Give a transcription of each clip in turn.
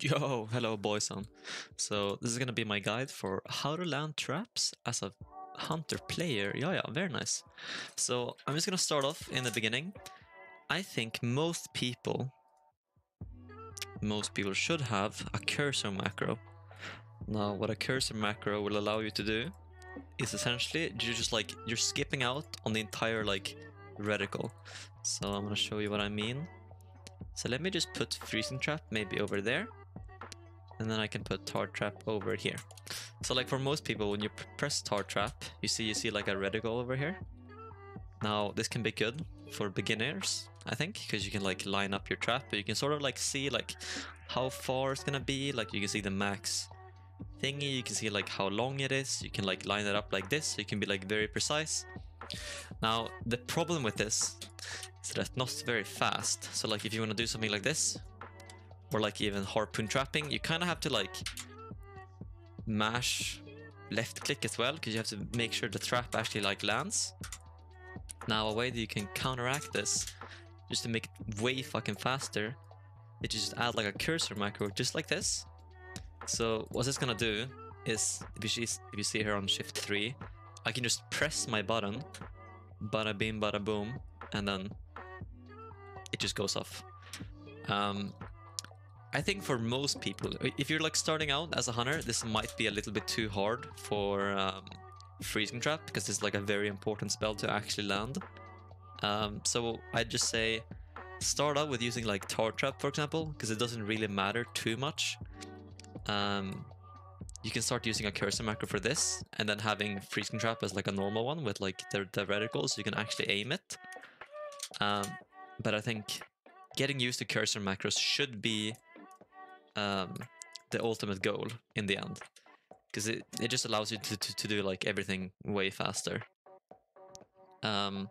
Yo, hello boyson. So this is gonna be my guide for how to land traps as a hunter player. Yeah, very nice. So I'm just gonna start off in the beginning. I think most people should have a cursor macro. Now, what a cursor macro will allow you to do is essentially you're skipping out on the entire reticle. So I'm gonna show you what I mean. So let me just put freezing trap maybe over there. And then I can put tar trap over here. So like for most people, when you press tar trap, you see like a reticle over here. Now this can be good for beginners, I think, because you can like line up your trap, but you can sort of like see like how far it's gonna be. Like you can see the max thingy, you can see like how long it is. You can like line it up like this, so you can be like very precise. Now the problem with this is that it's not very fast. So like if you want to do something like this, or like even harpoon trapping, you kind of have to like mash left click as well, because you have to make sure the trap actually like lands. Now a way that you can counteract this, just to make it way fucking faster, is just add like a cursor macro just like this. So what it's gonna do is, if you see here on shift 3, I can just press my button, bada bing bada boom, and then it just goes off. I think for most people, if you're like starting out as a hunter, this might be a little bit too hard for freezing trap, because it's like a very important spell to actually land. So I'd just say start out with using like tar trap, for example, because it doesn't really matter too much. You can start using a cursor macro for this, and then having freezing trap as like a normal one with like the reticles, so you can actually aim it. But I think getting used to cursor macros should be the ultimate goal in the end, because it just allows you to do like everything way faster. So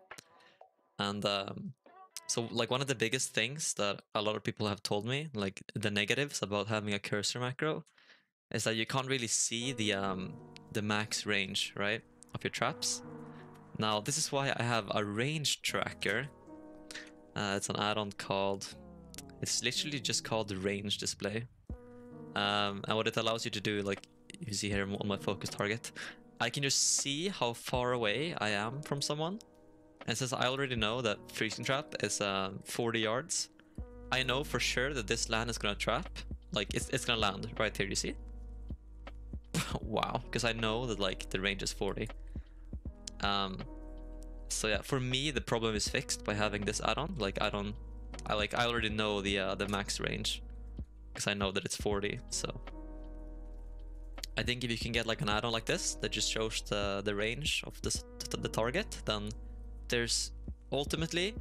like one of the biggest things that a lot of people have told me, like the negatives about having a cursor macro, is that you can't really see the max range, right, of your traps. Now this is why I have a range tracker. It's an add-on called, it's literally just called the range display. And what it allows you to do, like you see here on my focus target, I can just see how far away I am from someone. And since I already know that freezing trap is 40 yards, I know for sure that this land is gonna trap. Like it's gonna land right here, you see? Wow, because I know that like the range is 40. So yeah, for me the problem is fixed by having this add-on. Like I already know the max range, because I know that it's 40. So I think if you can get like an add-on like this that just shows the range of the target, then there's ultimately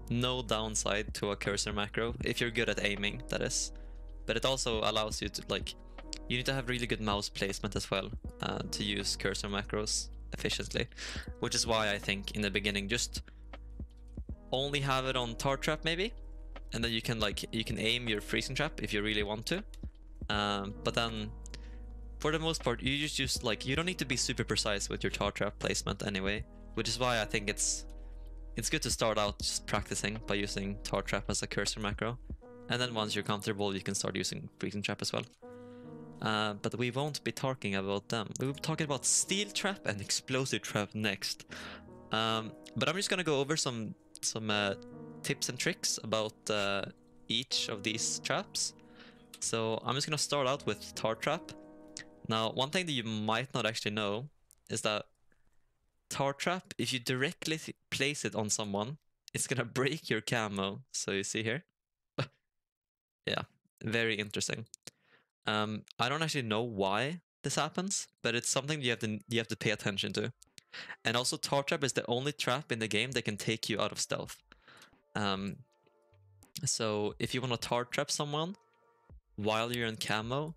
no downside to a cursor macro, if you're good at aiming, that is. But it also allows you to like, you need to have really good mouse placement as well to use cursor macros efficiently, which is why I think in the beginning just only have it on tar trap maybe, and then you can aim your freezing trap if you really want to. But then for the most part, you just like, you don't need to be super precise with your tar trap placement anyway, which is why I think it's good to start out just practicing by using tar trap as a cursor macro, and then once you're comfortable, you can start using freezing trap as well. But we won't be talking about them. We'll be talking about steel trap and explosive trap next. But I'm just gonna go over some tips and tricks about each of these traps. So I'm just gonna start out with tar trap. Now, one thing that you might not actually know is that tar trap, if you directly place it on someone, it's gonna break your camo. So you see here. Yeah, very interesting. I don't actually know why this happens, but it's something you have to pay attention to. And also, tar trap is the only trap in the game that can take you out of stealth. So if you want to tar trap someone while you're in camo,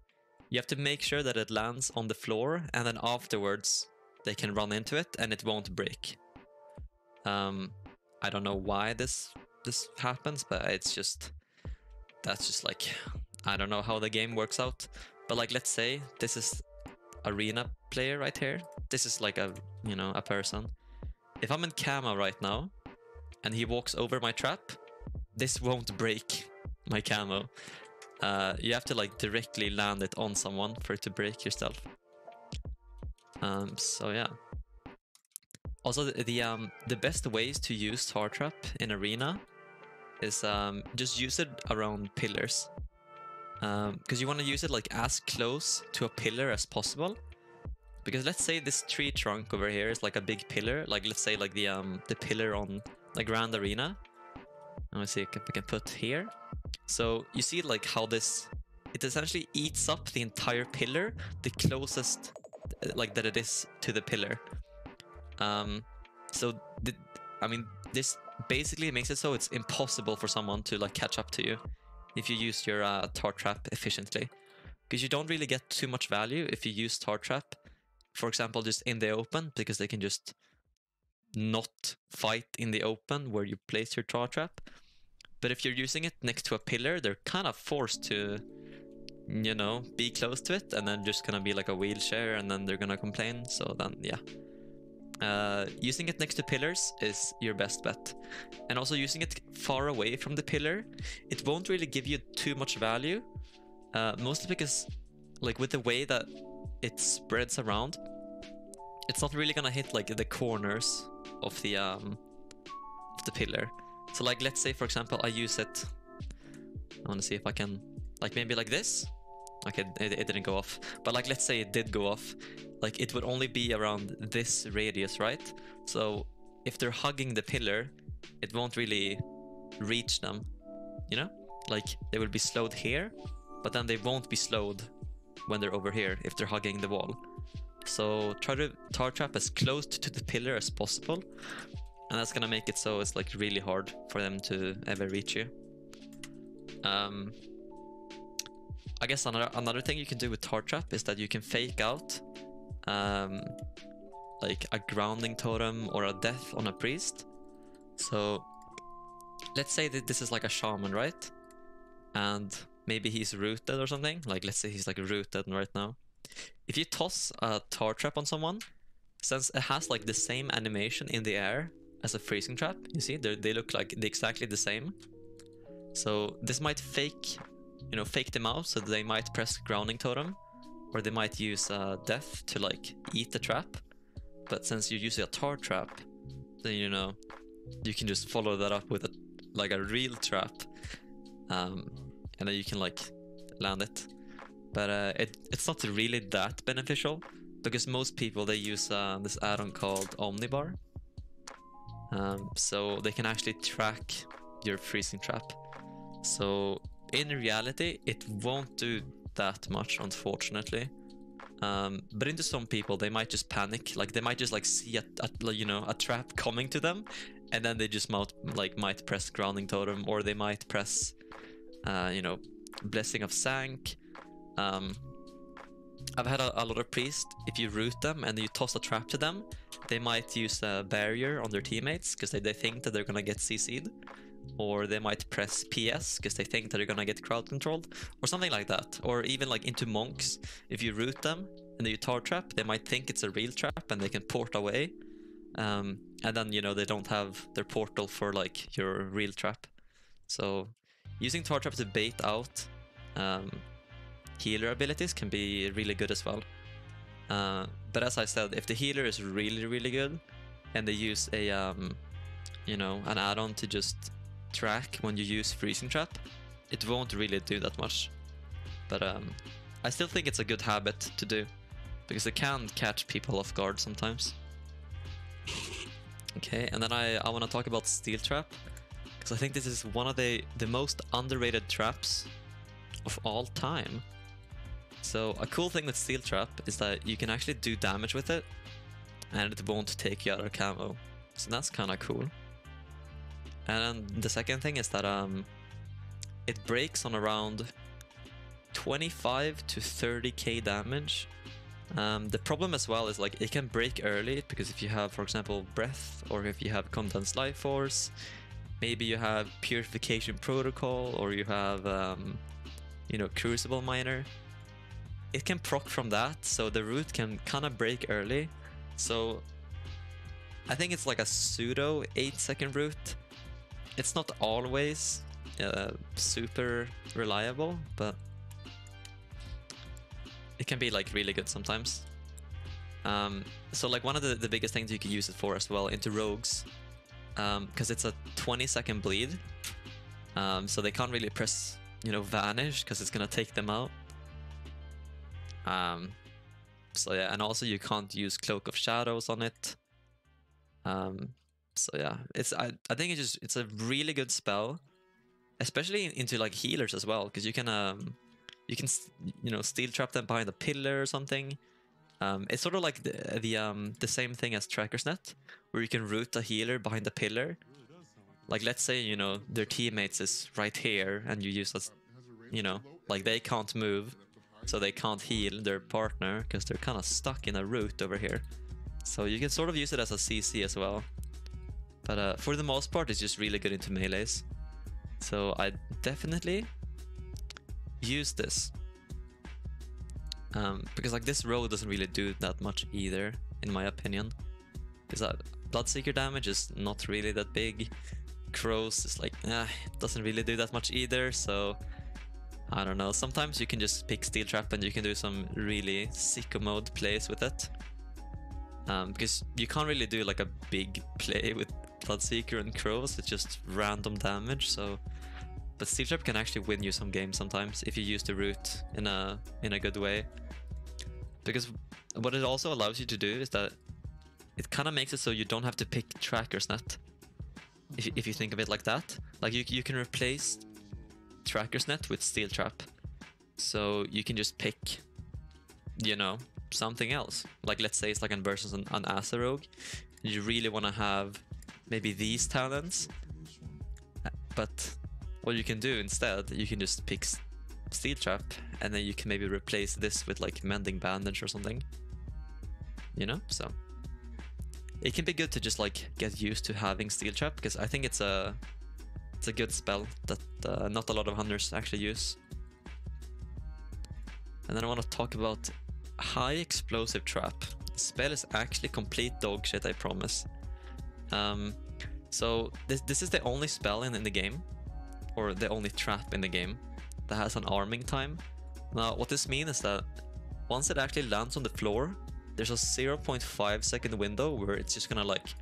you have to make sure that it lands on the floor, and then afterwards they can run into it and it won't break. I don't know why this happens, but that's just like, I don't know how the game works out. But like, let's say this is arena player right here. This is like a person. If I'm in camo right now and he walks over my trap, this won't break my camo. you have to like directly land it on someone for it to break your stealth. So yeah. Also, the best ways to use Tar Trap in Arena is just use it around pillars. Because you want to use it like as close to a pillar as possible. Because let's say this tree trunk over here is like a big pillar. Like let's say like the pillar on the Grand Arena. Let me see if I can put here. So you see like how it essentially eats up the entire pillar, the closest like that it is to the pillar. So this basically makes it so it's impossible for someone to like catch up to you if you use your Tar Trap efficiently, because you don't really get too much value if you use Tar Trap, for example, just in the open, because they can just not fight in the open where you place your Tar Trap. But if you're using it next to a pillar, they're kind of forced to, you know, be close to it, and then just gonna be like a wheelchair, and then they're gonna complain. So then, yeah. Using it next to pillars is your best bet. And also using it far away from the pillar, it won't really give you too much value. Mostly because, like, with the way that it spreads around, it's not really gonna hit like the corners of the pillar. So like, let's say for example I use it, I want to see if I can, like maybe like this. Okay, it didn't go off, but like let's say it did go off, like it would only be around this radius, right? So if they're hugging the pillar, it won't really reach them, you know? Like they will be slowed here, but then they won't be slowed when they're over here if they're hugging the wall. So try to Tar Trap as close to the pillar as possible, and that's gonna make it so it's like really hard for them to ever reach you. I guess another thing you can do with Tar Trap is that you can fake out like a grounding totem or a death on a priest. So let's say that this is like a shaman, right? And maybe he's rooted or something. Like let's say he's like rooted right now. If you toss a Tar Trap on someone, since it has like the same animation in the air as a freezing trap, you see they look like exactly the same. So this might fake them out, so they might press grounding totem, or they might use death to like eat the trap. But since you're using a Tar Trap, then you can just follow that up with a real trap, and then you can like land it. But it's not really that beneficial, because most people, they use this add-on called Omnibar, so they can actually track your freezing trap. So in reality, it won't do that much, unfortunately. But into some people, they might just panic. Like they might just like see a trap coming to them, and then they just might press grounding totem, or they might press blessing of Sank. I've had a lot of priests, if you root them and you toss a trap to them, they might use a barrier on their teammates because they think that they're gonna get CC'd, or they might press PS because they think that they're gonna get crowd controlled, or something like that. Or even like into monks, if you root them and you Tar Trap, they might think it's a real trap and they can port away, and then they don't have their portal for like your real trap. So using Tar Trap to bait out healer abilities can be really good as well. But as I said, if the healer is really, really good and they use a an add-on to just track when you use freezing trap, it won't really do that much. But I still think it's a good habit to do, because it can catch people off guard sometimes. Okay, and then I want to talk about steel trap, because I think this is one of the most underrated traps of all time. So a cool thing with steel trap is that you can actually do damage with it, and it won't take you out of camo. So that's kind of cool. And then the second thing is that it breaks on around 25 to 30k damage. The problem as well is like it can break early, because if you have, for example, breath, or if you have condensed life force, maybe you have purification protocol, or you have crucible miner, it can proc from that, so the root can kind of break early. So I think it's like a pseudo 8-second root. It's not always super reliable, but it can be like really good sometimes. So like one of the biggest things you could use it for as well into rogues, because it's a 20-second bleed, so they can't really press, you know, vanish because it's gonna take them out. So yeah, and also you can't use Cloak of Shadows on it. So yeah, I think it's a really good spell, especially into like healers as well, because you can you know, steel trap them behind a pillar or something. It's sort of like the same thing as Tracker's Net, where you can root a healer behind a pillar. Like let's say, you know, their teammates is right here and you use as, you know, like they can't move, so they can't heal their partner because they're kind of stuck in a root over here. So you can sort of use it as a CC as well. But for the most part, it's just really good into melees. So I definitely use this. Because like this row doesn't really do that much either, in my opinion. Because Bloodseeker damage is not really that big. Crows is like, it doesn't really do that much either, so I don't know. Sometimes you can just pick Steel Trap and you can do some really sicko mode plays with it. Because you can't really do like a big play with Bloodseeker and Crows, it's just random damage, so... But Steel Trap can actually win you some games sometimes if you use the root in a good way. Because what it also allows you to do is that it kind of makes it so you don't have to pick Tracker's Net. If you think of it like that. Like you can replace Tracker's Net with Steel Trap. So you can just pick, you know, something else. Like let's say it's like versus an Asa Rogue. You really want to have maybe these talents. But what you can do instead, you can just pick Steel Trap, and then you can maybe replace this with like Mending Bandage or something. You know, so it can be good to just like get used to having Steel Trap, because I think it's a good spell that not a lot of hunters actually use. And then I want to talk about High Explosive Trap. The spell is actually complete dog shit, I promise. So this is the only spell in the game, or the only trap in the game, that has an arming time. Now, what this means is that once it actually lands on the floor, there's a 0.5 second window where it's just gonna like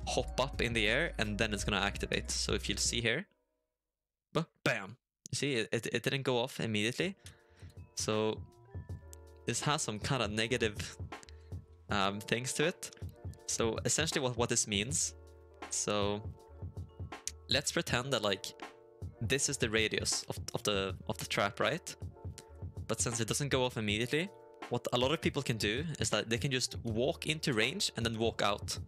hop up in the air and then it's gonna activate. So if you'll see here, bam! You see, it didn't go off immediately. So this has some kind of negative things to it. So essentially what this means, so let's pretend that like this is the radius of the trap, right? But since it doesn't go off immediately, what a lot of people can do is that they can just walk into range and then walk out.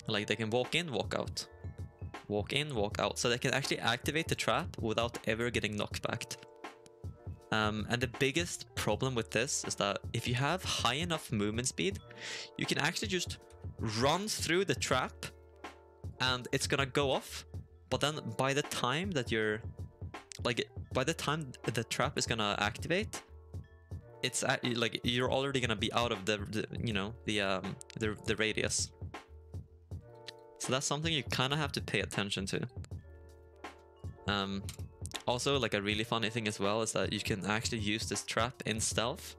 Like they can walk in, walk out. Walk in, walk out. So they can actually activate the trap without ever getting knocked back. And the biggest problem with this is that if you have high enough movement speed, you can actually just run through the trap and it's gonna go off. But then by the time that by the time the trap is gonna activate, it's like you're already gonna be out of the radius. So that's something you kind of have to pay attention to. Also, like a really funny thing as well is that you can actually use this trap in stealth,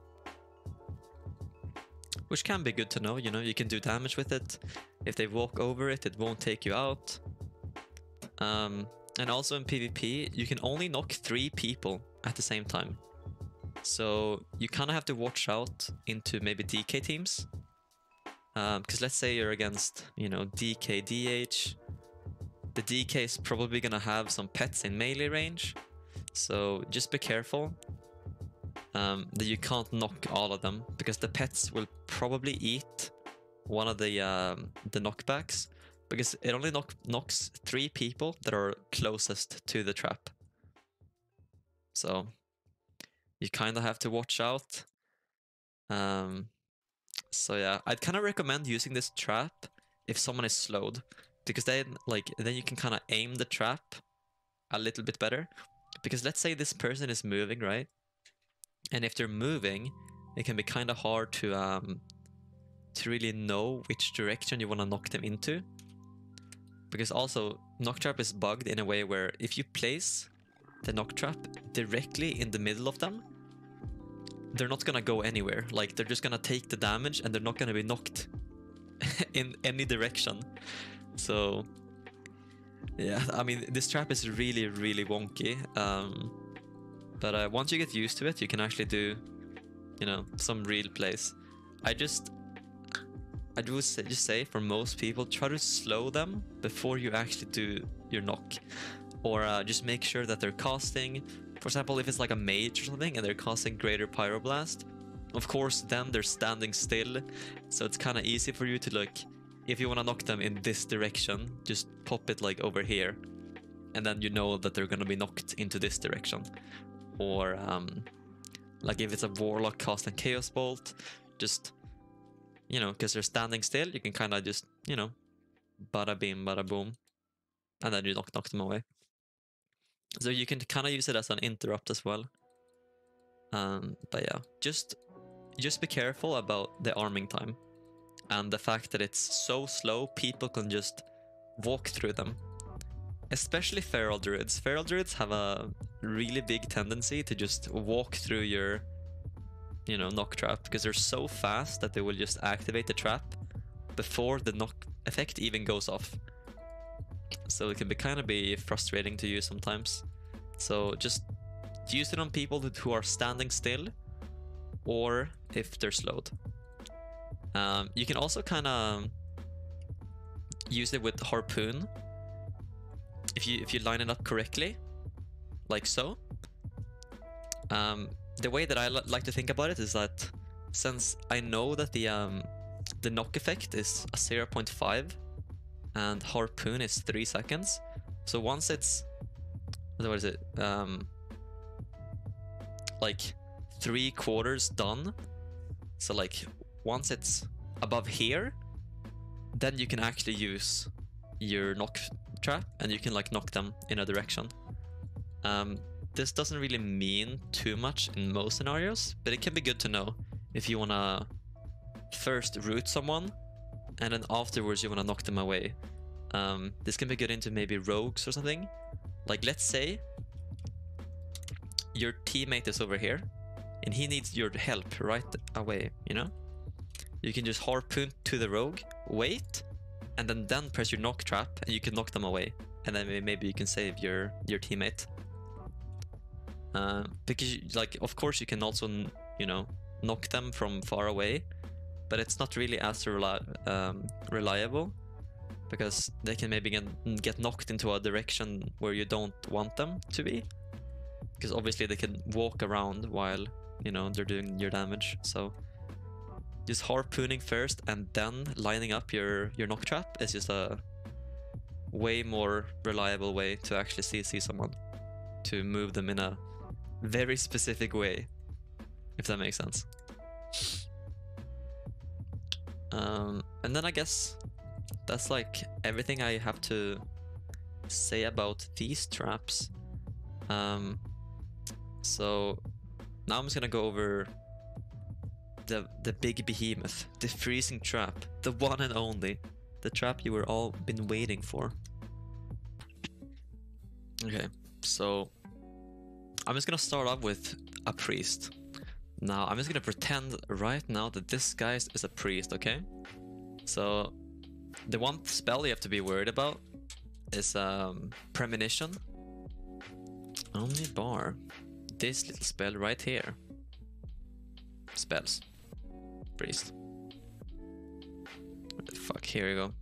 which can be good to know. You know, you can do damage with it. If they walk over it, it won't take you out. And also in PvP, you can only knock 3 people at the same time. So you kind of have to watch out into maybe DK teams. Because let's say you're against, you know, DK, DH. The DK is probably gonna have some pets in melee range. So just be careful that you can't knock all of them, because the pets will probably eat one of the knockbacks. Because it only knocks 3 people that are closest to the trap. So you kind of have to watch out. So yeah, I'd kind of recommend using this trap if someone is slowed, because then you can kind of aim the trap a little bit better. Because let's say this person is moving, right? And if they're moving, it can be kind of hard to really know which direction you want to knock them into. because also knock trap is bugged in a way where if you place the knock trap directly in the middle of them, they're not gonna go anywhere. Like, they're just gonna take the damage and they're not gonna be knocked in any direction. So yeah, I mean, this trap is really, really wonky. But once you get used to it, you can actually do, you know, some real plays. I would just say for most people, try to slow them before you actually do your knock, or just make sure that they're casting. For example, if it's like a mage or something and they're casting Greater Pyroblast, of course then they're standing still, so it's kind of easy for you to, like, if you want to knock them in this direction, just pop it like over here, and then you know that they're gonna be knocked into this direction. Or like if it's a warlock casting Chaos Bolt, just, you know, because they're standing still, you can kind of just, you know, bada bing, bada boom, and then you knock them away. So you can kind of use it as an interrupt as well. But yeah, just be careful about the arming time and the fact that it's so slow, people can just walk through them. Especially Feral Druids. Feral Druids have a really big tendency to just walk through your, you know, knock trap, because they're so fast that they will just activate the trap before the knock effect even goes off. So it can be frustrating to use sometimes. So just use it on people who are standing still, or if they're slowed. You can also kind of use it with Harpoon if you line it up correctly, like so. The way that I like to think about it is that since I know that the knock effect is a 0.5 and Harpoon is 3 seconds, so once it's, what is it, like 3/4 done, so like once it's above here, then you can actually use your knock trap and you can like knock them in a direction. This doesn't really mean too much in most scenarios, but it can be good to know if you want to first root someone and then afterwards you want to knock them away. This can be good into maybe rogues or something. Like, let's say your teammate is over here and he needs your help right away, you know? You can just Harpoon to the rogue, wait, and then press your knock trap and you can knock them away. And then maybe you can save your teammate. Because, like, of course you can also, you know, knock them from far away, but it's not really as reliable, because they can maybe get knocked into a direction where you don't want them to be, because obviously they can walk around while, you know, they're doing your damage. So just harpooning first and then lining up your knock trap is just a way more reliable way to actually see someone, to move them in a very specific way, if that makes sense. And then I guess that's like everything I have to say about these traps. So now I'm just gonna go over the big behemoth, the freezing trap, the one and only, the trap you were all been waiting for. Okay, so I'm just gonna start off with a priest. Now I'm just gonna pretend right now that this guy is a priest, okay? So the one spell you have to be worried about is premonition. Only bar this little spell right here. Spells. Priest. What the fuck? Here we go.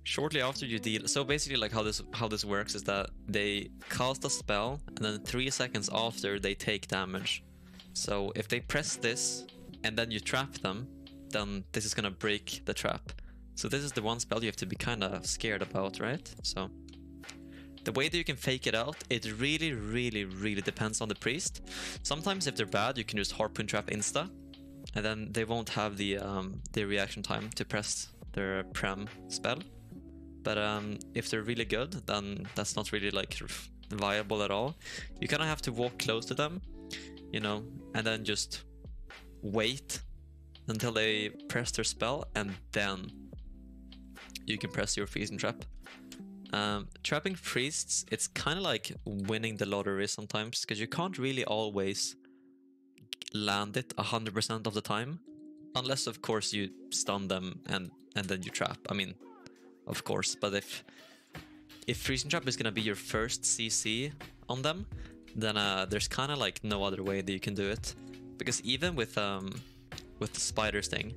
Shortly after you deal, so basically like how this works is that they cast a spell and then 3 seconds after they take damage. So if they press this and then you trap them, then this is gonna break the trap. So this is the one spell you have to be kind of scared about, right? So the way that you can fake it out, it really depends on the priest. Sometimes if they're bad, you can just harpoon trap insta, and then they won't have the reaction time to press their prem spell. But if they're really good, then that's not really like viable at all. You kind of have to walk close to them, you know, and then just wait until they press their spell, and then you can press your freezing trap. Trapping priests, it's kind of like winning the lottery sometimes, because you can't really always land it 100% of the time, unless of course you stun them and then you trap. I mean, of course, but if freezing trap is gonna be your first CC on them, then there's kind of like no other way that you can do it, because even with the spider sting,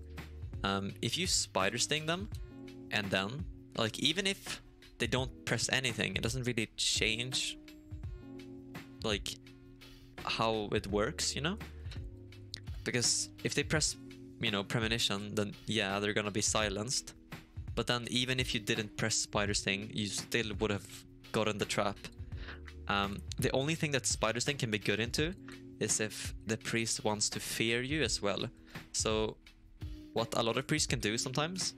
if you spider sting them and then like even if they don't press anything, it doesn't really change like how it works, you know? Because if they press, you know, premonition, then yeah, they're gonna be silenced. But then even if you didn't press spider sting, you still would have gotten the trap. The only thing that spider sting can be good into is if the priest wants to fear you as well. So what a lot of priests can do sometimes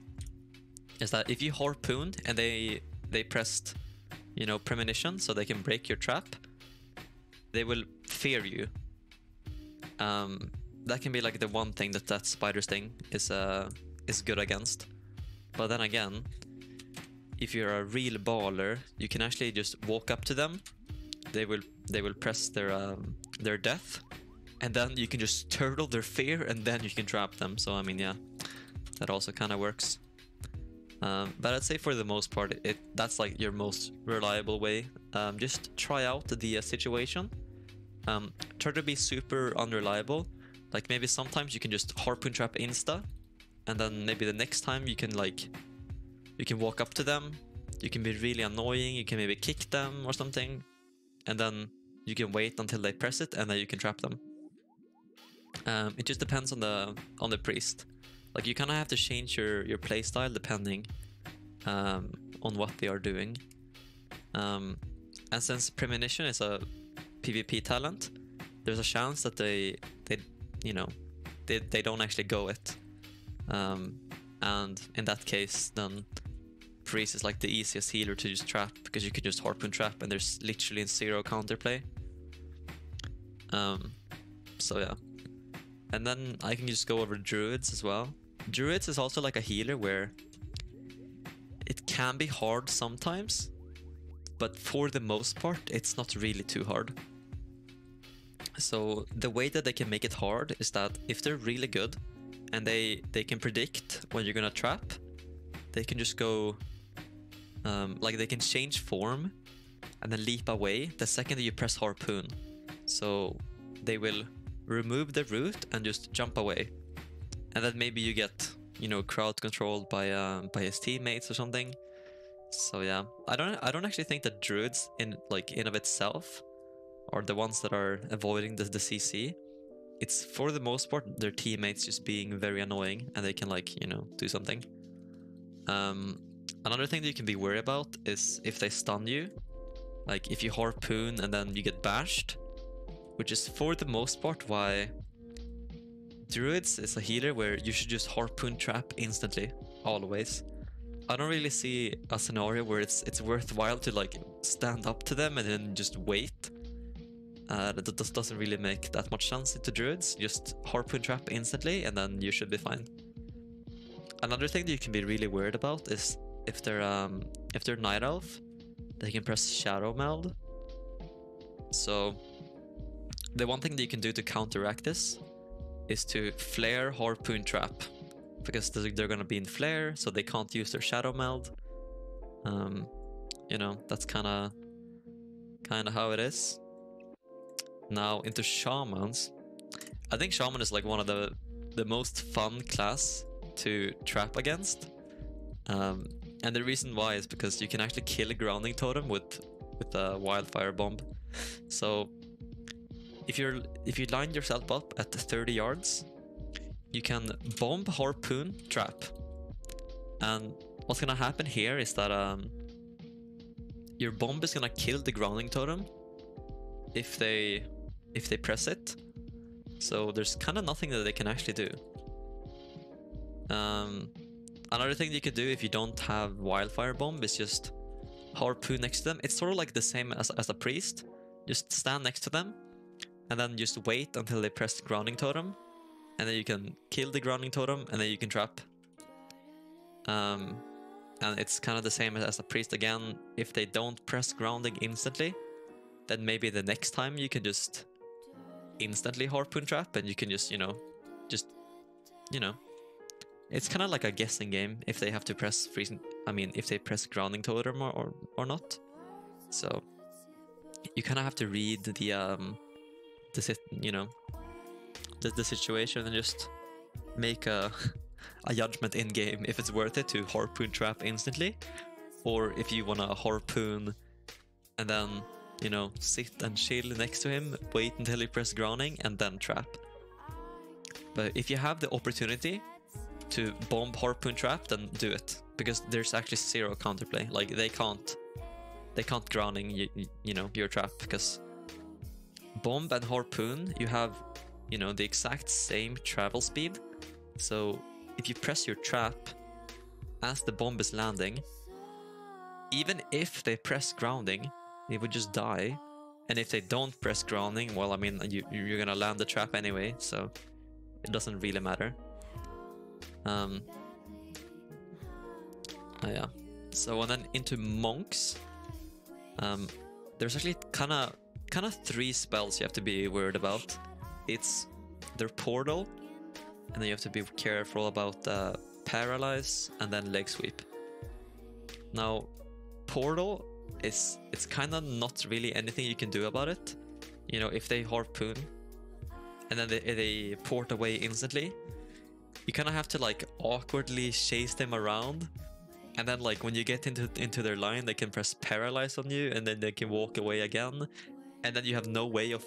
is that if you harpoon and they pressed, you know, premonition, so they can break your trap, they will fear you. That can be like the one thing that spider sting is good against. But then again, if you're a real baller, you can actually just walk up to them. They will press their death, and then you can just turtle their fear, and then you can trap them. So I mean, yeah, that also kind of works. But I'd say for the most part, that's like your most reliable way. Just try out the situation. Try to be super unreliable. Like maybe sometimes you can just harpoon trap insta, and then maybe the next time you can walk up to them. You can be really annoying. You can maybe kick them or something, and then you can wait until they press it, and then you can trap them. It just depends on the priest. Like you kind of have to change your playstyle depending on what they are doing. And since premonition is a PvP talent, there's a chance that they don't actually go it. And in that case, then priest is like the easiest healer to just trap, because you can just harpoon trap and there's literally zero counterplay. So yeah. And then I can just go over druids as well. Druids is also like a healer where it can be hard sometimes, but for the most part, it's not really too hard. So the way that they can make it hard is that if they're really good and they can predict when you're gonna trap, they can just go, like they can change form and then leap away the second that you press harpoon. So they will remove the root and just jump away, and then maybe you get, you know, crowd controlled by his teammates or something. So yeah, I don't actually think that druids in of itself are the ones that are avoiding the CC. It's for the most part their teammates just being very annoying, and they can do something. Another thing that you can be worried about is if they stun you, like if you harpoon and then you get bashed, which is for the most part why druids is a healer where you should just harpoon trap instantly, always. I don't really see a scenario where it's worthwhile to stand up to them and then just wait. That doesn't really make that much sense into druids. Just harpoon trap instantly and then you should be fine. Another thing that you can be really worried about is if they're night elf, they can press shadow meld. So the one thing that you can do to counteract this is to flare harpoon trap, because they're gonna be in flare, so they can't use their shadow meld. That's kind of how it is. Now into shamans. I think shaman is like one of the most fun class to trap against. And the reason why is because you can actually kill a grounding totem with a wildfire bomb. So if you line yourself up at 30 yards, you can bomb, harpoon, trap. And what's gonna happen here is that your bomb is gonna kill the grounding totem if they press it. So there's kind of nothing that they can actually do. Another thing you could do if you don't have wildfire bomb is just harpoon next to them. It's sort of like the same as a priest. Just stand next to them and then just wait until they press the grounding totem, and then you can kill the grounding totem and then you can trap. And it's kind of the same as a priest again. If they don't press grounding instantly, then maybe the next time you can just instantly harpoon trap, and you can just, it's kind of like a guessing game if they have to press freezing. I mean, if they press grounding totem or not. So you kind of have to read the situation and just make a judgment in game if it's worth it to harpoon trap instantly, or if you want to harpoon and then sit and chill next to him, wait until he press grounding and then trap. But if you have the opportunity to bomb harpoon trap, then do it, because there's actually zero counterplay. Like they can't grounding your trap, because bomb and harpoon, you have the exact same travel speed. So if you press your trap as the bomb is landing, even if they press grounding, it would just die. And if they don't press grounding, well, I mean, you're gonna land the trap anyway, so it doesn't really matter. Yeah. So, and then into monks, there's actually kind of 3 spells you have to be worried about. It's their portal, and then you have to be careful about paralyze and then leg sweep. Now, portal it's kind of not really anything you can do about it. If they harpoon and then they port away instantly, you kind of have to like awkwardly chase them around, and then like when you get into their line, they can press paralyze on you, and then they can walk away again, and then you have no way of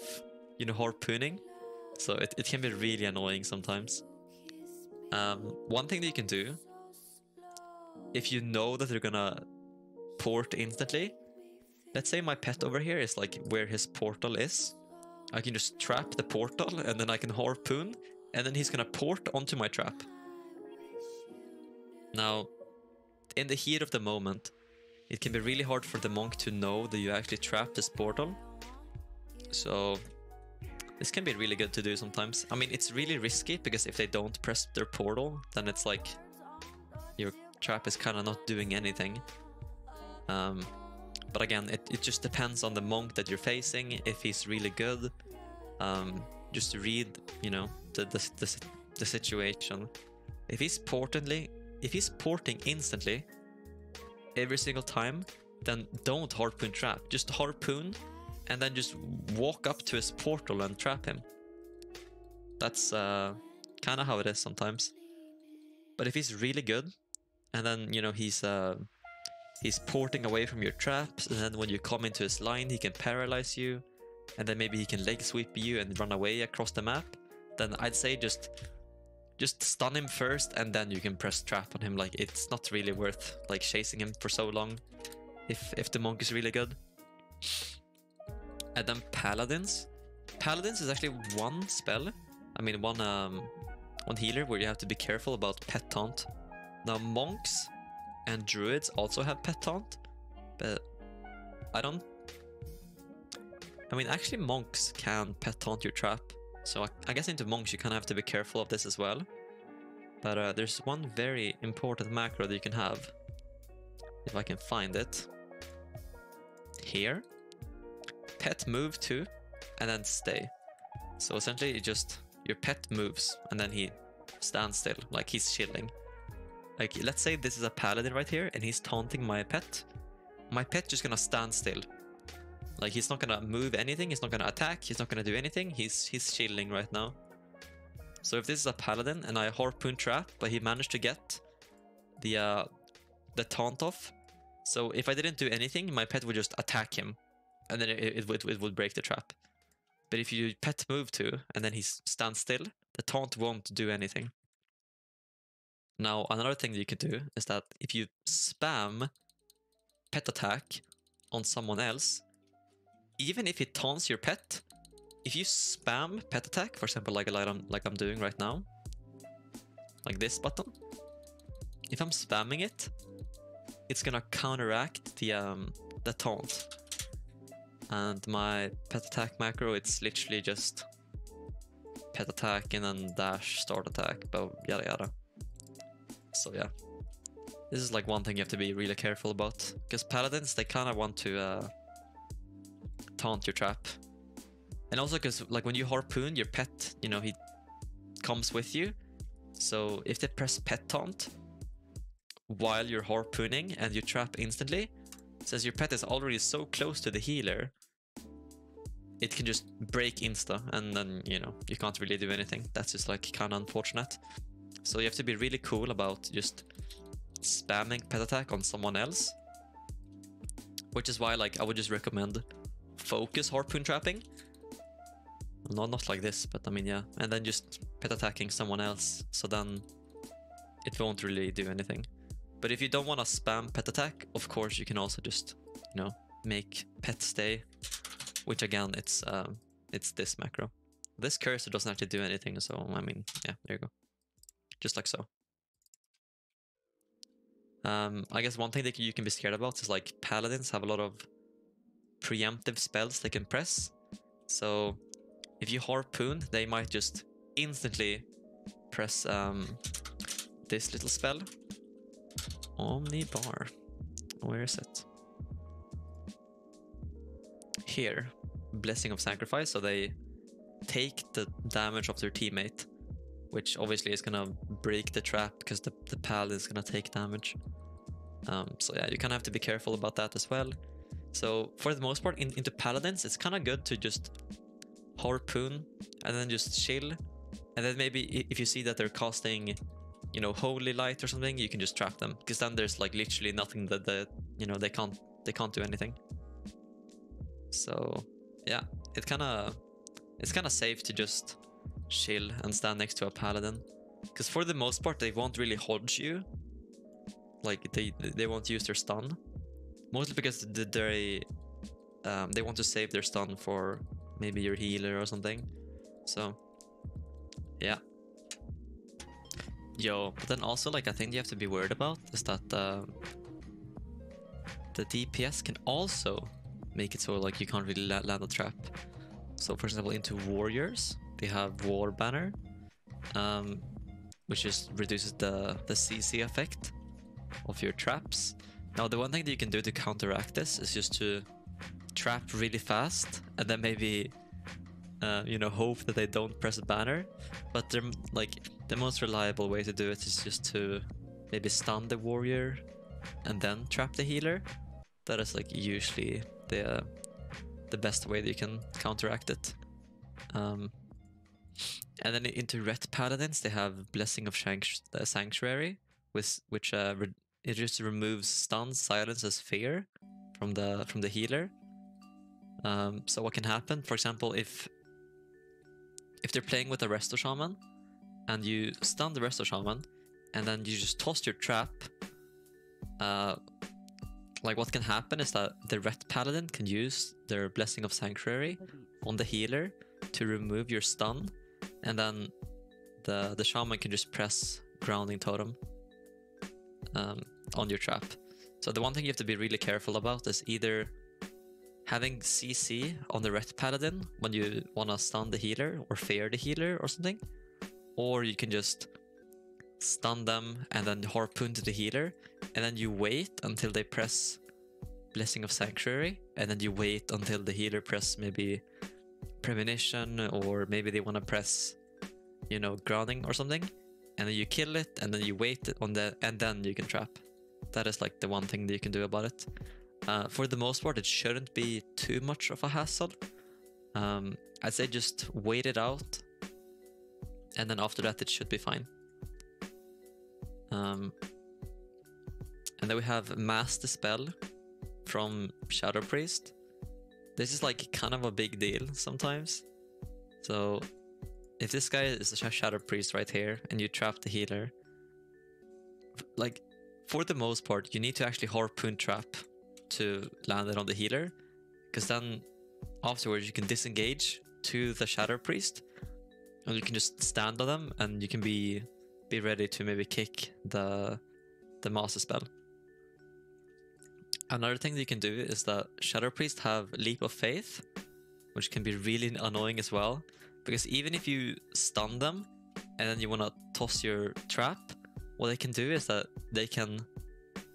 harpooning. So it can be really annoying sometimes. One thing that you can do, if you know that they're gonna port instantly, let's say my pet over here is like where his portal is, I can just trap the portal, and then I can harpoon, and then he's gonna port onto my trap. Now, in the heat of the moment, it can be really hard for the monk to know that you actually trapped this portal. So this can be really good to do sometimes. I mean, it's really risky, because if they don't press their portal, then it's like your trap is kind of not doing anything. But again, it just depends on the monk that you're facing. If he's really good, just read, the situation. If he's porting instantly every single time, then don't harpoon trap. Just harpoon, and then just walk up to his portal and trap him. That's kind of how it is sometimes. But if he's really good, and then he's porting away from your traps, and then when you come into his line, he can paralyze you, and then maybe he can leg sweep you and run away across the map, then I'd say just stun him first, and then you can press trap on him. Like, it's not really worth like chasing him for so long if the monk is really good. And then paladins is actually one spell, I mean one healer where you have to be careful about pet taunt. Now, monks and druids also have pet taunt, but I mean, actually monks can pet taunt your trap, so I guess into monks you kind of have to be careful of this as well. But there's one very important macro that you can have, if I can find it. Here, pet move to, and then stay. So essentially, your pet moves, and then he stands still, like he's chilling. Like, let's say this is a paladin right here, and he's taunting my pet. My pet just gonna stand still. Like, he's not gonna move anything, he's not gonna attack, he's not gonna do anything, he's chilling right now. So if this is a paladin and I harpoon trap, but he managed to get the taunt off, so if I didn't do anything, my pet would just attack him, and then it would break the trap. But if you pet move to, and then he stands still, the taunt won't do anything. Now, another thing that you can do is that if you spam pet attack on someone else, even if it taunts your pet, if you spam pet attack, for example, like I'm doing right now, like this button, if I'm spamming it, it's gonna counteract the taunt. And my pet attack macro, it's literally just pet attack and then dash start attack, but yada yada. So yeah, This is like one thing you have to be really careful about, because paladins, they kind of want to taunt your trap. And also because like when you harpoon your pet, you know, he comes with you. So if they press pet taunt while you're harpooning and you trap instantly, since your pet is already so close to the healer, it can just break insta, and then, you know, you can't really do anything. That's just like kind of unfortunate. So you have to be really cool about just spamming pet attack on someone else, which is why like I would just recommend focus harpoon trapping. No, not like this, but I mean, yeah. And then just pet attacking someone else, so then it won't really do anything. But if you don't want to spam pet attack, of course you can also just, you know, make pet stay, which again, it's this macro. This cursor doesn't actually do anything, so I mean, yeah, there you go. Just like so. I guess one thing that you can be scared about is like paladins have a lot of preemptive spells they can press. So if you harpoon, they might just instantly press this little spell. Omnibar. Where is it? Here. Blessing of Sacrifice. So they take the damage of their teammate, which obviously is gonna break the trap because the paladin is gonna take damage. So yeah, you kind of have to be careful about that as well. So for the most part, into paladins, it's kind of good to just harpoon and then just chill, and then maybe if you see that they're casting, you know, holy light or something, you can just trap them, because then there's like literally nothing that you know, they can't do anything. So yeah, it's kind of safe to just chill and stand next to a paladin, because for the most part they won't really hold you. Like they won't use their stun, mostly because they want to save their stun for maybe your healer or something. So yeah. But then also, like, I think you have to be worried about is that the DPS can also make it so like you can't really land a trap. So for example, into warriors, they have war banner, which just reduces the CC effect of your traps. Now the one thing that you can do to counteract this is just to trap really fast, and then maybe you know, hope that they don't press a banner. But they're like, the most reliable way to do it is just to maybe stun the warrior and then trap the healer. That is like usually the best way that you can counteract it. And then into ret paladins, they have Blessing of Sanctuary, which it just removes stun, silences fear from the healer. So what can happen, for example, if they're playing with a Resto Shaman and you stun the Resto Shaman and then you just toss your trap, like what can happen is that the Ret Paladin can use their Blessing of Sanctuary on the healer to remove your stun, and then the Shaman can just press Grounding Totem on your trap. So the one thing you have to be really careful about is either having CC on the Ret Paladin when you want to stun the healer or fear the healer or something, or you can just stun them and then harpoon to the healer, and then you wait until they press Blessing of Sanctuary, and then you wait until the healer press maybe Premonition, or maybe they want to press, you know, Grounding or something, and then you kill it, and then you wait on and then you can trap. That is like the one thing that you can do about it. For the most part, it shouldn't be too much of a hassle. I'd say just wait it out, and then after that it should be fine. And then we have Mass the Spell from Shadow Priest. This is like kind of a big deal sometimes. So if this guy is a Shadow Priest right here and you trap the healer, like for the most part you need to actually harpoon trap to land it on the healer, because then afterwards you can disengage to the Shadow Priest and you can just stand on them, and you can be ready to maybe kick the Master Spell. Another thing that you can do is that Shadow Priest have Leap of Faith, which can be really annoying as well, because even if you stun them and then you want to toss your trap, what they can do is that they can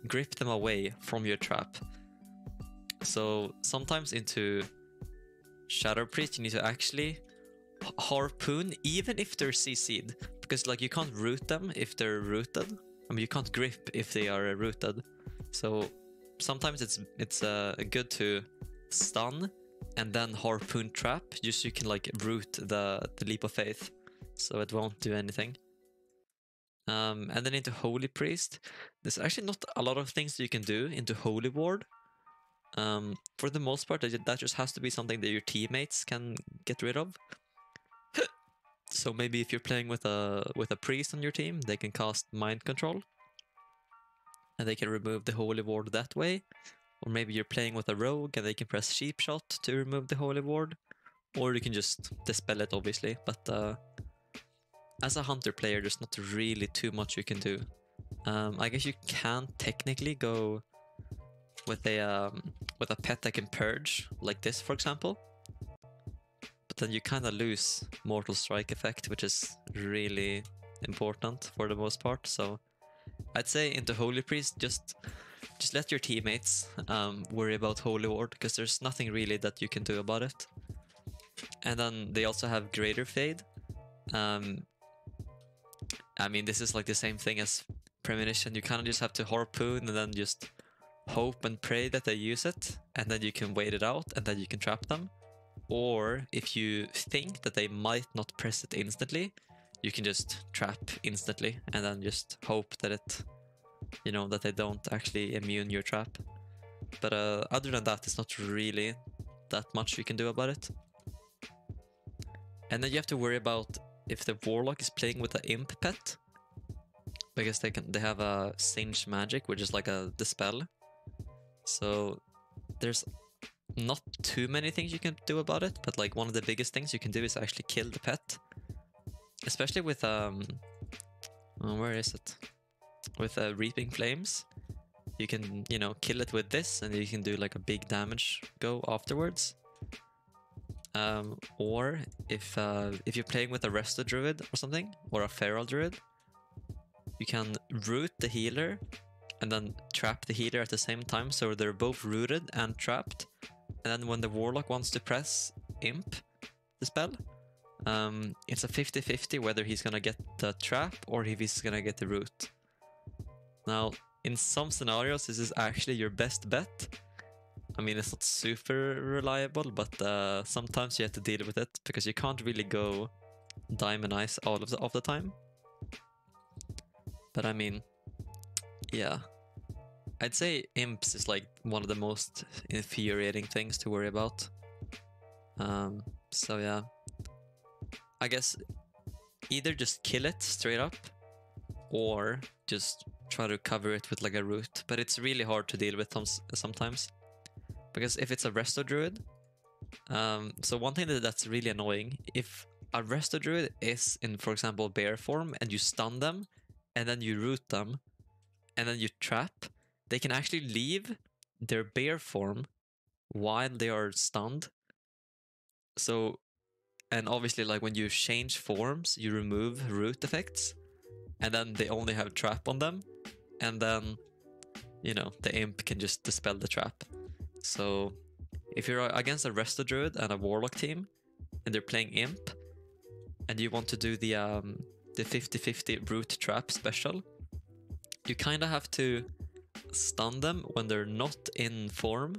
grip them away from your trap. So sometimes into Shadow Priest you need to actually harpoon even if they're CC'd, because like you can't root them if they're rooted. I mean, you can't grip if they are rooted. So sometimes it's good to stun and then harpoon trap, just so you can like root the leap of faith, so it won't do anything. And then into Holy Priest, there's actually not a lot of things that you can do into Holy Ward. For the most part, that just has to be something that your teammates can get rid of. So maybe if you're playing with a priest on your team, they can cast Mind Control, and they can remove the Holy Ward that way. Or maybe you're playing with a rogue and they can press Sheep Shot to remove the Holy Ward. Or you can just dispel it, obviously. But as a hunter player, there's not really too much you can do. I guess you can technically go with a pet that can purge, like this, for example. But then you kind of lose Mortal Strike effect, which is really important for the most part. So I'd say into Holy Priest, just let your teammates worry about Holy Ward, because there's nothing really that you can do about it. And then they also have Greater Fade. I mean, this is like the same thing as Premonition. You kind of just have to harpoon and then just hope and pray that they use it, and then you can wait it out and then you can trap them. Or if you think that they might not press it instantly, you can just trap instantly and then just hope that it, you know, that they don't actually immune your trap. But other than that, it's not really that much you can do about it. And then you have to worry about if the Warlock is playing with an Imp pet, because they have a Singe Magic, which is like a Dispel. So there's not too many things you can do about it, but like one of the biggest things you can do is actually kill the pet. Especially with where is it? With Reaping Flames. You can, you know, kill it with this, and you can do like a big damage go afterwards. Or if you're playing with a Resto Druid or something, or a Feral Druid, you can root the healer and then trap the healer at the same time, so they're both rooted and trapped. And then when the Warlock wants to press Imp, the spell, it's a 50-50 whether he's gonna get the trap or if he's gonna get the root. Now, in some scenarios, this is actually your best bet. I mean, it's not super reliable, but sometimes you have to deal with it, because you can't really go Diamond Eyes all of the time. But I mean, yeah. I'd say Imps is like one of the most infuriating things to worry about. So yeah. I guess either just kill it straight up, or just try to cover it with like a root. But it's really hard to deal with sometimes. Because if it's a Resto Druid, so one thing that's really annoying, if a Resto Druid is in, for example, bear form, and you stun them, and then you root them, and then you trap, they can actually leave their bear form while they are stunned. So, and obviously, like when you change forms, you remove root effects, and then they only have trap on them, and then, you know, the Imp can just dispel the trap. So if you're against a Resto Druid and a Warlock team, and they're playing Imp, and you want to do the 50-50 root trap special, you kind of have to stun them when they're not in form.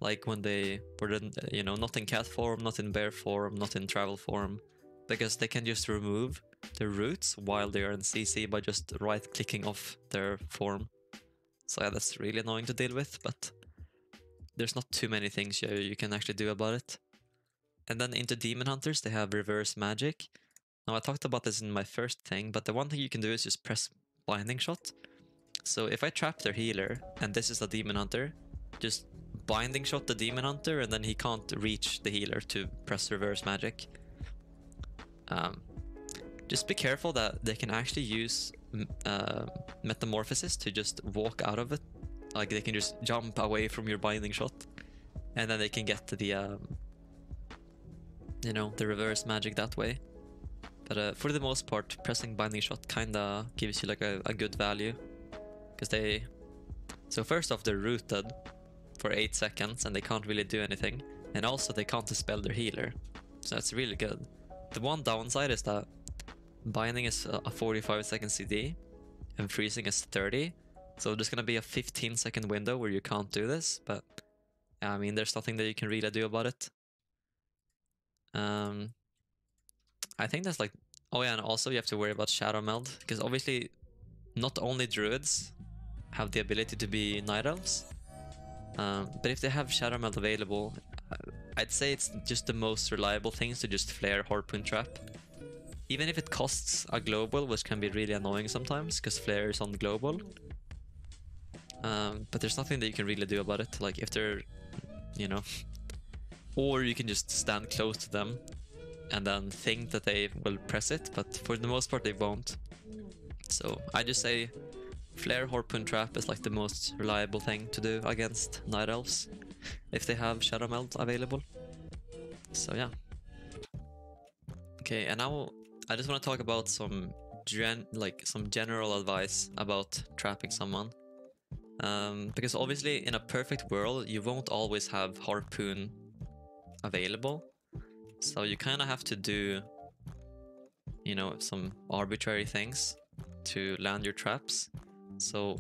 Like when they were, you know, not in cat form, not in bear form, not in travel form, because they can just remove their roots while they are in CC by just right-clicking off their form. So yeah, that's really annoying to deal with, but there's not too many things you can actually do about it. And then into Demon Hunters, they have Reverse Magic. Now, I talked about this in my first thing, but the one thing you can do is just press Binding Shot. So if I trap their healer, and this is a Demon Hunter, just Binding Shot the Demon Hunter, and then he can't reach the healer to press Reverse Magic. Just be careful that they can actually use Metamorphosis to just walk out of it. Like they can just jump away from your Binding Shot, and then they can get to the, you know, the Reverse Magic that way. But for the most part, pressing Binding Shot kinda gives you like a good value. because so first off, they're rooted for 8 seconds and they can't really do anything, and also they can't dispel their healer, so that's really good. The one downside is that binding is a 45-second CD and freezing is 30, so there's gonna be a 15-second window where you can't do this, but I mean, there's nothing that you can really do about it. I think that's like, oh yeah, and also you have to worry about Shadow Meld, because obviously not only druids have the ability to be night elves, but if they have Shadow Meld available, I'd say it's just the most reliable things to just flare Harpoon Trap. Even if it costs a global, which can be really annoying sometimes, because flare is on global. But there's nothing that you can really do about it, like if they're, you know, or you can just stand close to them and then think that they will press it, but for the most part they won't. So I just say flare Harpoon Trap is like the most reliable thing to do against Night Elves if they have Shadow Meld available. So yeah. Okay, and now I just want to talk about some general advice about trapping someone. Because obviously in a perfect world you won't always have Harpoon available, so you kind of have to do, you know, some arbitrary things to land your traps. So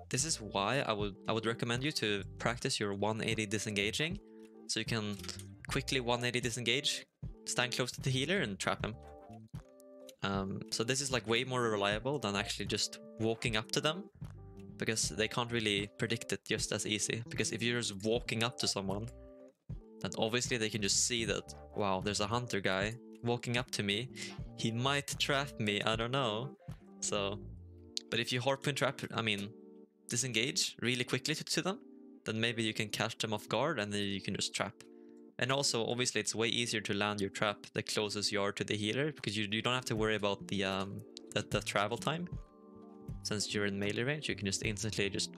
this is why I would recommend you to practice your 180 disengaging, so you can quickly 180 disengage, stand close to the healer and trap him. So this is like way more reliable than actually just walking up to them, because they can't really predict it just as easy. Because if you're just walking up to someone, then obviously they can just see that, wow, there's a hunter guy walking up to me, he might trap me, I don't know. So, but if you Harpoon Trap, I mean, disengage really quickly to them, then maybe you can catch them off guard and then you can just trap. And also, obviously, it's way easier to land your trap the closest you are to the healer, because you don't have to worry about the travel time. Since you're in melee range, you can just instantly just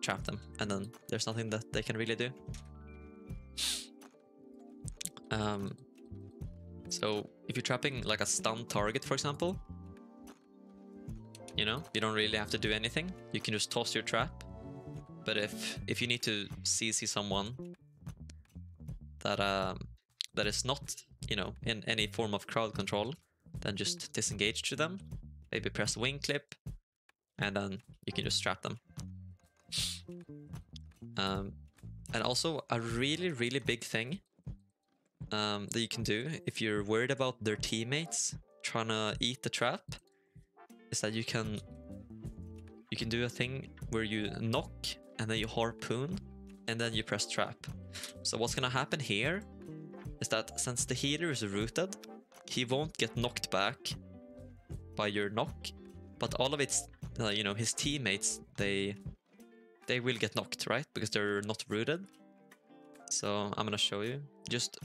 trap them, and then there's nothing that they can really do. So if you're trapping like a stunned target, for example, you know, you don't really have to do anything. You can just toss your trap. But if you need to CC someone that is not, you know, in any form of crowd control, then just disengage to them, maybe press wing clip, and then you can just trap them. And also a really big thing that you can do if you're worried about their teammates trying to eat the trap is that you can do a thing where you knock and then you harpoon and then you press trap. So what's gonna happen here is that since the healer is rooted, he won't get knocked back by your knock, but all of its you know, his teammates, they will get knocked, right? Because they're not rooted. So I'm gonna show you just,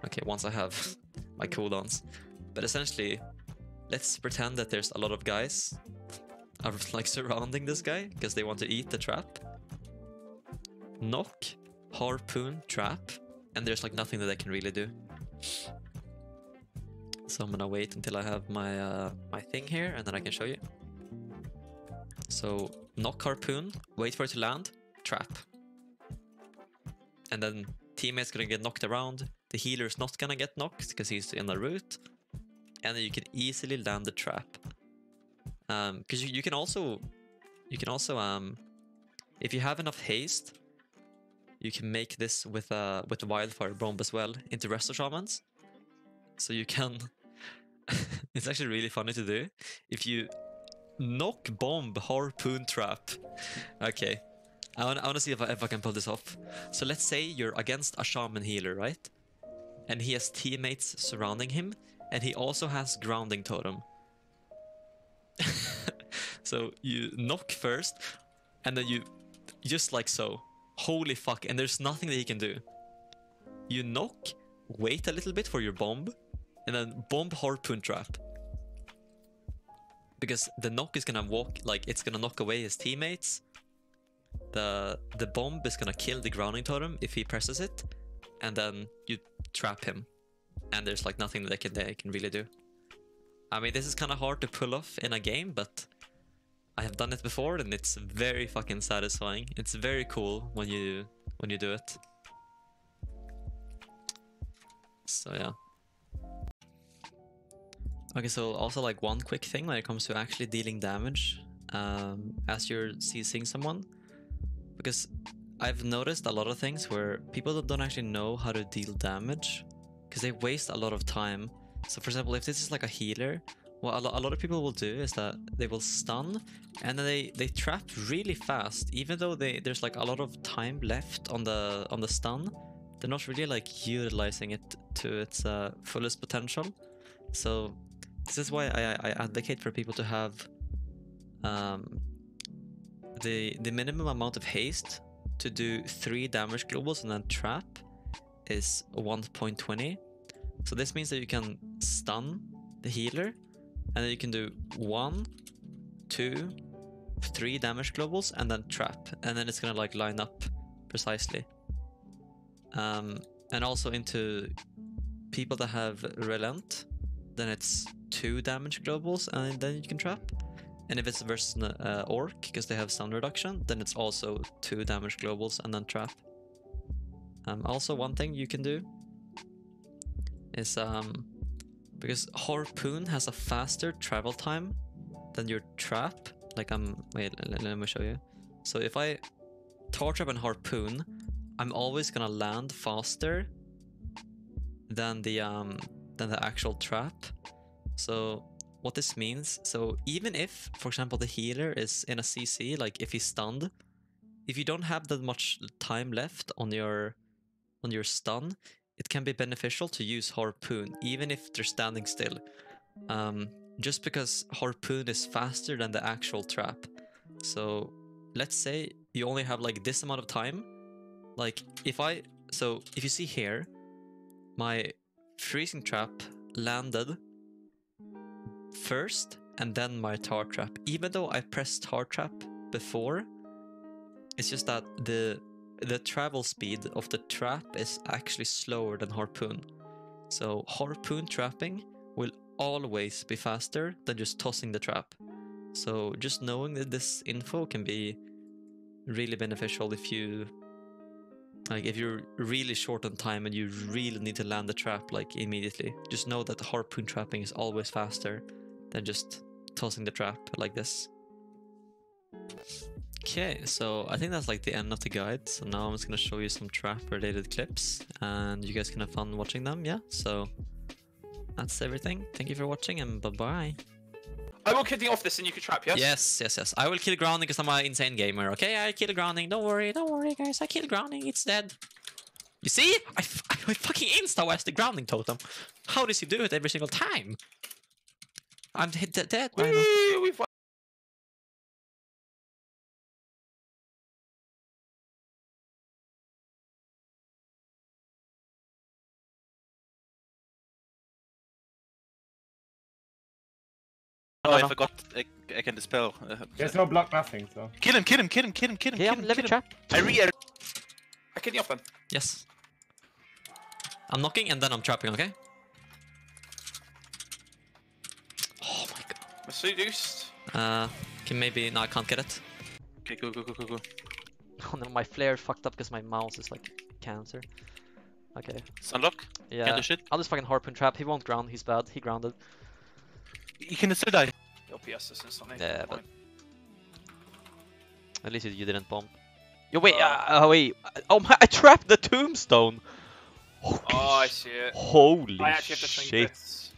okay, once I have my cooldowns. But essentially, let's pretend that there's a lot of guys are like surrounding this guy because they want to eat the trap. Knock, harpoon, trap, and there's like nothing that I can really do. So I'm gonna wait until I have my my thing here, and then I can show you. So knock, harpoon, wait for it to land, trap. And then teammate's gonna get knocked around. The healer's not gonna get knocked because he's in the root. And then you can easily land the trap. Because you can also if you have enough haste, you can make this with wildfire bomb as well into resto shamans. So you can it's actually really funny to do. If you knock, bomb, harpoon, trap. Okay, I want to see if I can pull this off. So let's say you're against a shaman healer, right? And he has teammates surrounding him, and he also has grounding totem. So you knock first, and then you just like so. Holy fuck, and there's nothing that he can do. You knock, wait a little bit for your bomb, and then bomb, harpoon, trap. Because the knock is gonna walk, like it's gonna knock away his teammates. The bomb is gonna kill the grounding totem if he presses it, and then you trap him. And there's like nothing that they can really do. I mean, this is kind of hard to pull off in a game, but I have done it before, and it's very fucking satisfying. It's very cool when you do it. So yeah. Okay, so also like one quick thing when it comes to actually dealing damage as you're CCing someone, because I've noticed a lot of things where people don't actually know how to deal damage because they waste a lot of time. So for example, if this is like a healer, what a lot of people will do is that they will stun and then they trap really fast, even though there's like a lot of time left on the stun. They're not really like utilizing it to its fullest potential. So this is why I advocate for people to have the minimum amount of haste to do 3 damage globals and then trap is 1.20. So this means that you can stun the healer and then you can do 1, 2, 3 damage globals and then trap, and then it's gonna like line up precisely. And also into people that have relent, then it's 2 damage globals and then you can trap. And if it's versus an orc, because they have stun reduction, then it's also 2 damage globals and then trap. Also, one thing you can do is because Harpoon has a faster travel time than your trap. Like wait, let me show you. So if I tar trap and Harpoon, I'm always gonna land faster than the actual trap. So what this means, so even if, for example, the healer is in a CC, like if he's stunned, if you don't have that much time left on your stun, it can be beneficial to use Harpoon, even if they're standing still. Just because Harpoon is faster than the actual trap. So let's say you only have like this amount of time. Like if you see here, my freezing trap landed first and then my tar trap. Even though I pressed tar trap before, it's just that the travel speed of the trap is actually slower than Harpoon. So Harpoon trapping will always be faster than just tossing the trap. So just knowing that this info can be really beneficial if you're really short on time and you really need to land the trap like immediately. Just know that the Harpoon trapping is always faster than just tossing the trap like this. Okay, so I think that's like the end of the guide. So now I'm just gonna show you some trap related clips and you guys can have fun watching them. Yeah, so that's everything. Thank you for watching and bye bye. I will kill the off this and you can trap, yes? Yes. I will kill grounding because I'm an insane gamer, okay? I kill grounding. Don't worry guys. I kill grounding. It's dead. You see? I fucking insta-west the grounding totem. How does he do it every single time? I'm dead. We've Oh, I forgot. I can dispel. There's no block, nothing. So Kill him! Let me trap. I kill the off then. Yes. I'm knocking and then I'm trapping, okay? Oh my god. I'm seduced. Can maybe... No, I can't get it. Okay, go. Oh no, my flare fucked up because my mouse is like cancer. Okay. Sunlock? Yeah. Can't do shit. I'll just fucking Harpoon trap. He won't ground. He's bad. He grounded. You can still die. LPS this instantly. Yeah, but at least you didn't bomb. Yo, wait. Wait. Oh my! I trapped the tombstone. Oh, I see it. Holy I actually have to think shit! this.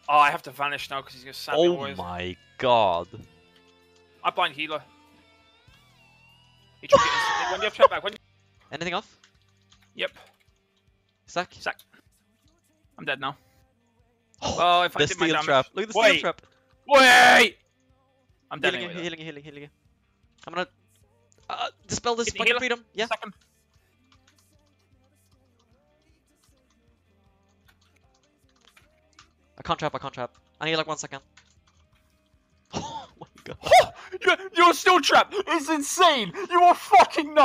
Oh, I have to vanish now because he's gonna sand me Oh away. my god! I bind healer. He took it instantly. When you have trap back, Anything off? Yep. Sack. I'm dead now. Oh, if I The did my steel damage. trap. Look at the steel Wait. trap. Wait! I'm dead Healing, anyway. healing. I'm gonna dispel this Hit the fucking healer. freedom. Yeah. Second. I can't trap. I need like 1 second. Oh my god. You're still trapped! It's insane! You are fucking nuts!